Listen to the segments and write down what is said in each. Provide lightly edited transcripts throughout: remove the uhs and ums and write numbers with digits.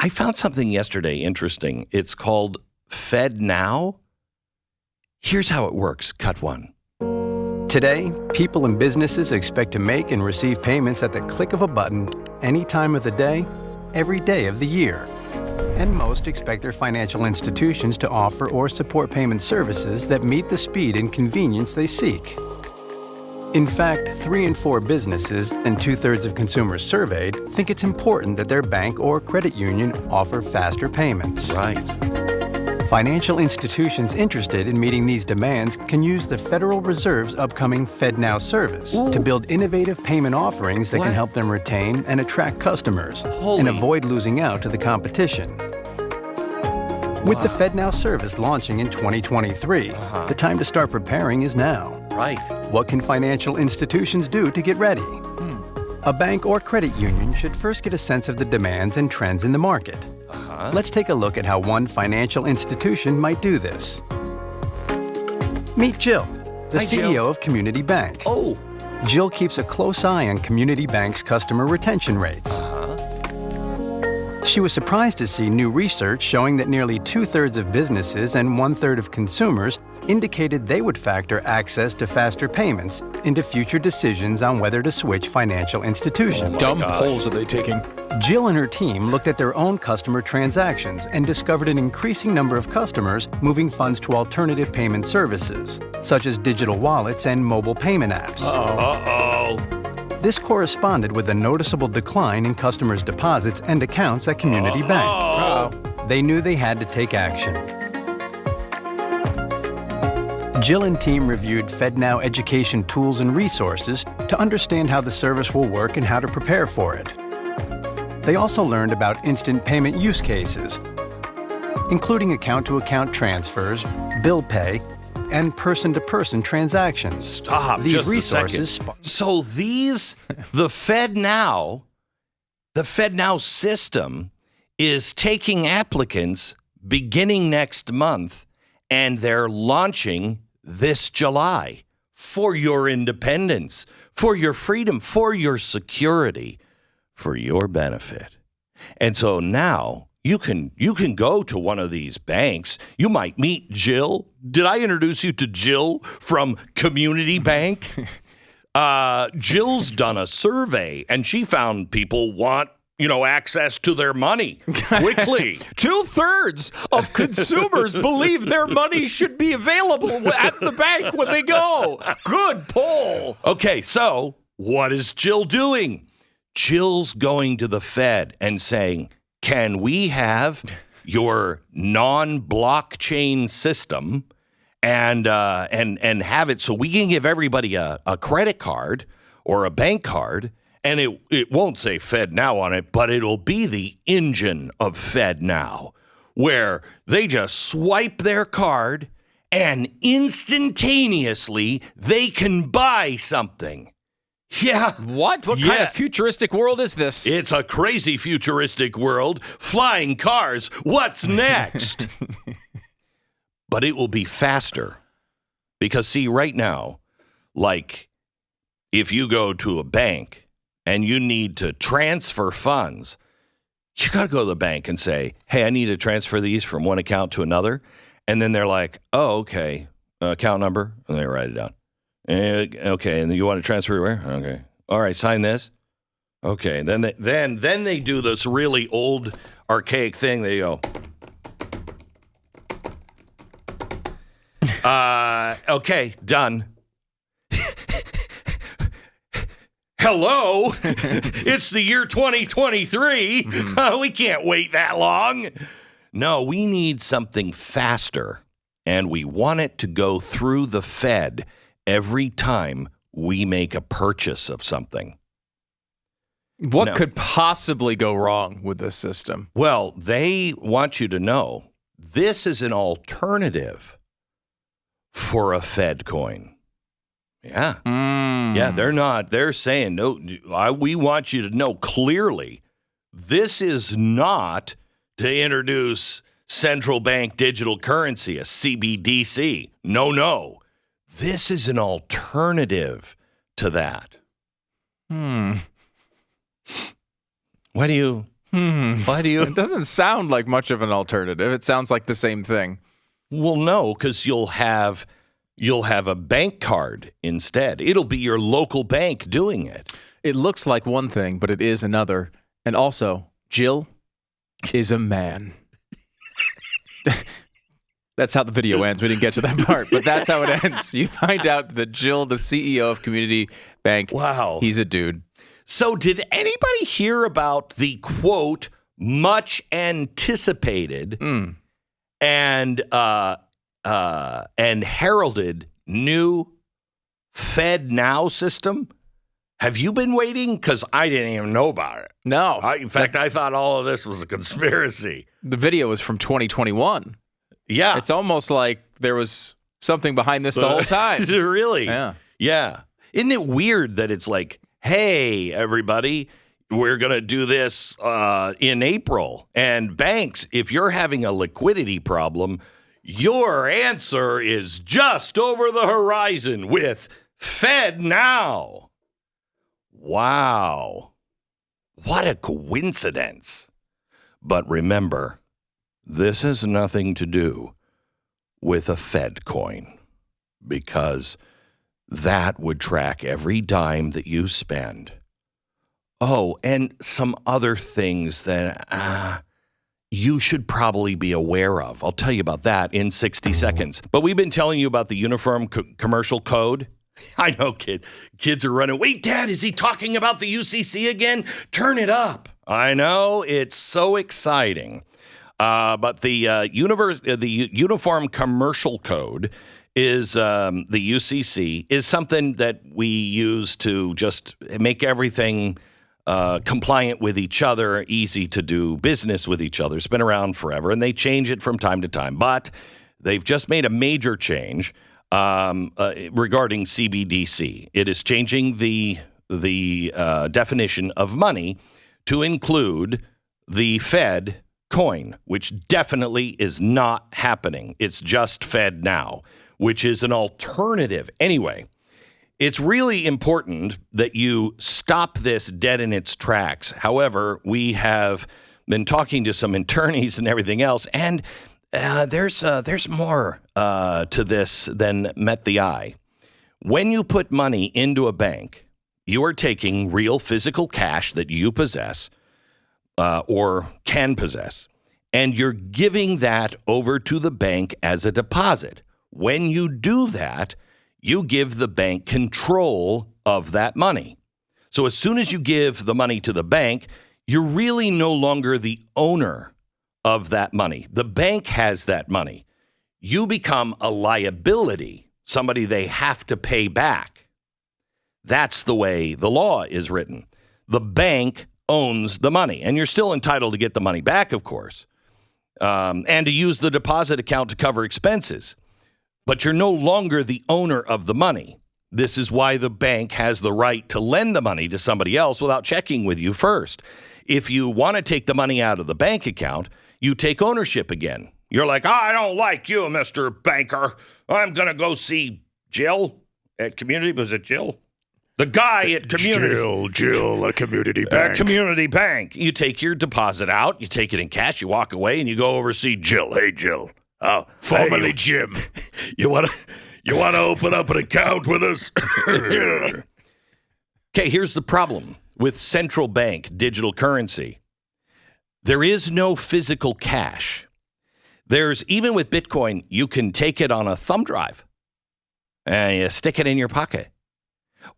I found something yesterday interesting. It's called FedNow. Here's how it works. Cut one. Today, people and businesses expect to make and receive payments at the click of a button any time of the day, every day of the year. And most expect their financial institutions to offer or support payment services that meet the speed and convenience they seek. In fact, 3 in 4 businesses and 2/3 of consumers surveyed think it's important that their bank or credit union offer faster payments. Right. Financial institutions interested in meeting these demands can use the Federal Reserve's upcoming FedNow service to build innovative payment offerings that can help them retain and attract customers and avoid losing out to the competition. With the FedNow service launching in 2023, the time to start preparing is now. Right. What can financial institutions do to get ready? A bank or credit union should first get a sense of the demands and trends in the market. Let's take a look at how one financial institution might do this. Meet Jill, the CEO of Community Bank. Oh. Jill keeps a close eye on Community Bank's customer retention rates. She was surprised to see new research showing that nearly 2/3 of businesses and 1/3 of consumers indicated they would factor access to faster payments into future decisions on whether to switch financial institutions. Dumb polls are they taking? Jill and her team looked at their own customer transactions and discovered an increasing number of customers moving funds to alternative payment services, such as digital wallets and mobile payment apps. This corresponded with a noticeable decline in customers' deposits and accounts at Community Bank. They knew they had to take action. Jill and team reviewed FedNow education tools and resources to understand how the service will work and how to prepare for it. They also learned about instant payment use cases, including account-to-account transfers, bill pay, and person-to-person transactions. Stop. These just resources. So the FedNow system is taking applicants beginning next month, and they're launching this July for your independence, for your freedom, for your security, for your benefit. And so now you can go to one of these banks. You might meet Jill. Did I introduce you to Jill from Community Bank? Jill's done a survey, and she found people want access to their money quickly. 2/3 of consumers believe their money should be available at the bank when they go. Good poll. Okay, so what is Jill doing? Jill's going to the Fed and saying, can we have your non-blockchain system and have it so we can give everybody a credit card or a bank card, and it won't say FedNow on it, but it'll be the engine of FedNow, where they just swipe their card and instantaneously they can buy something. Yeah. What kind of futuristic world is this? It's a crazy futuristic world. Flying cars. What's next? But it will be faster. Because, see, right now, like, if you go to a bank and you need to transfer funds, you got to go to the bank and say, hey, I need to transfer these from one account to another. And then they're like, oh, okay, account number. And they write it down. Okay, and you want to transfer where? Okay. All right, sign this. Okay, then they do this really old, archaic thing. They go, okay, done. Hello, it's the year 2023. We can't wait that long. No, we need something faster, and we want it to go through the Fed every time we make a purchase of something. What could possibly go wrong with this system? Well, they want you to know this is an alternative for a Fed coin. Yeah. Yeah, they're saying, no, we want you to know clearly this is not to introduce central bank digital currency, a CBDC. No. This is an alternative to that. Why do you Why do you? It doesn't sound like much of an alternative. It sounds like the same thing. Well, no, because you'll have a bank card instead. It'll be your local bank doing it. It looks like one thing, but it is another. And also, Jill is a man. That's how the video ends. We didn't get to that part, but that's how it ends. You find out that Jill, the CEO of Community Bank, wow, he's a dude. So did anybody hear about the, quote, much anticipated and heralded new FedNow system? Have you been waiting? Because I didn't even know about it. No. In fact, I thought all of this was a conspiracy. The video was from 2021. Yeah. It's almost like there was something behind this the whole time. Really? Yeah. Yeah. Isn't it weird that it's like, hey, everybody, we're going to do this in April. And banks, if you're having a liquidity problem, your answer is just over the horizon with FedNow. Wow. What a coincidence. But remember, this has nothing to do with a Fed coin, because that would track every dime that you spend. Oh, and some other things that you should probably be aware of. I'll tell you about that in 60 seconds. But we've been telling you about the Uniform Commercial Code. I know kids are running. Wait, Dad, is he talking about the UCC again? Turn it up. I know, it's so exciting. But the Uniform Commercial Code is the UCC is something that we use to just make everything compliant with each other, easy to do business with each other. It's been around forever, and they change it from time to time. But they've just made a major change regarding CBDC. It is changing the definition of money to include the Fed coin, which definitely is not happening. It's just FedNow, which is an alternative. Anyway, it's really important that you stop this dead in its tracks. However, we have been talking to some attorneys and everything else, and there's more to this than met the eye. When you put money into a bank, you are taking real physical cash that you possess or can possess, and you're giving that over to the bank as a deposit. When you do that, you give the bank control of that money. So as soon as you give the money to the bank, you're really no longer the owner of that money. The bank has that money. You become a liability, somebody they have to pay back. That's the way the law is written. The bank owns the money, and you're still entitled to get the money back, of course, and to use the deposit account to cover expenses. But you're no longer the owner of the money. This is why the bank has the right to lend the money to somebody else without checking with you first. If you want to take the money out of the bank account, you take ownership again. You're like, I don't like you, Mr. Banker. I'm going to go see Jill at Community. Was it Jill? The guy at Community. Jill at Community Bank. Community Bank. You take your deposit out, you take it in cash, you walk away, and you go over to see Jill. Hey, Jill. Oh, Formerly Jim. You want to open up an account with us? Okay, here's the problem with central bank digital currency. There is no physical cash. Even with Bitcoin, you can take it on a thumb drive and you stick it in your pocket.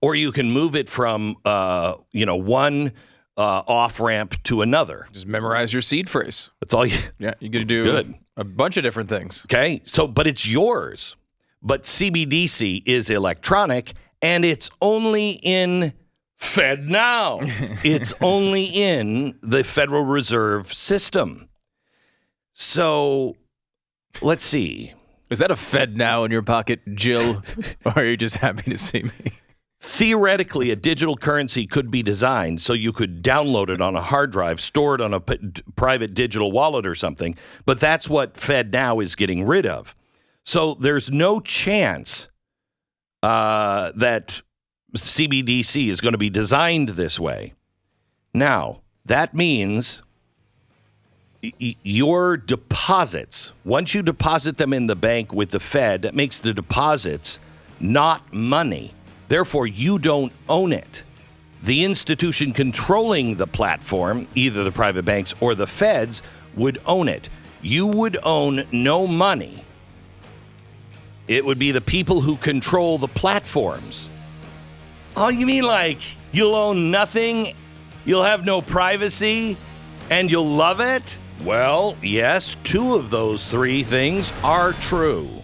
Or you can move it from, one off-ramp to another. Just memorize your seed phrase. That's all you... Yeah, you got to do a bunch of different things. Okay, but it's yours. But CBDC is electronic, and it's only in FedNow. It's only in the Federal Reserve System. So, let's see. Is that a FedNow in your pocket, Jill? Or are you just happy to see me? Theoretically, a digital currency could be designed so you could download it on a hard drive, store it on a private digital wallet or something, but that's what FedNow is getting rid of. So there's no chance that CBDC is going to be designed this way. Now, that means your deposits, once you deposit them in the bank with the Fed, that makes the deposits not money. Therefore, you don't own it. The institution controlling the platform, either the private banks or the Feds, would own it. You would own no money. It would be the people who control the platforms. Oh, you mean like you'll own nothing, you'll have no privacy, and you'll love it? Well, yes, 2 of those 3 things are true.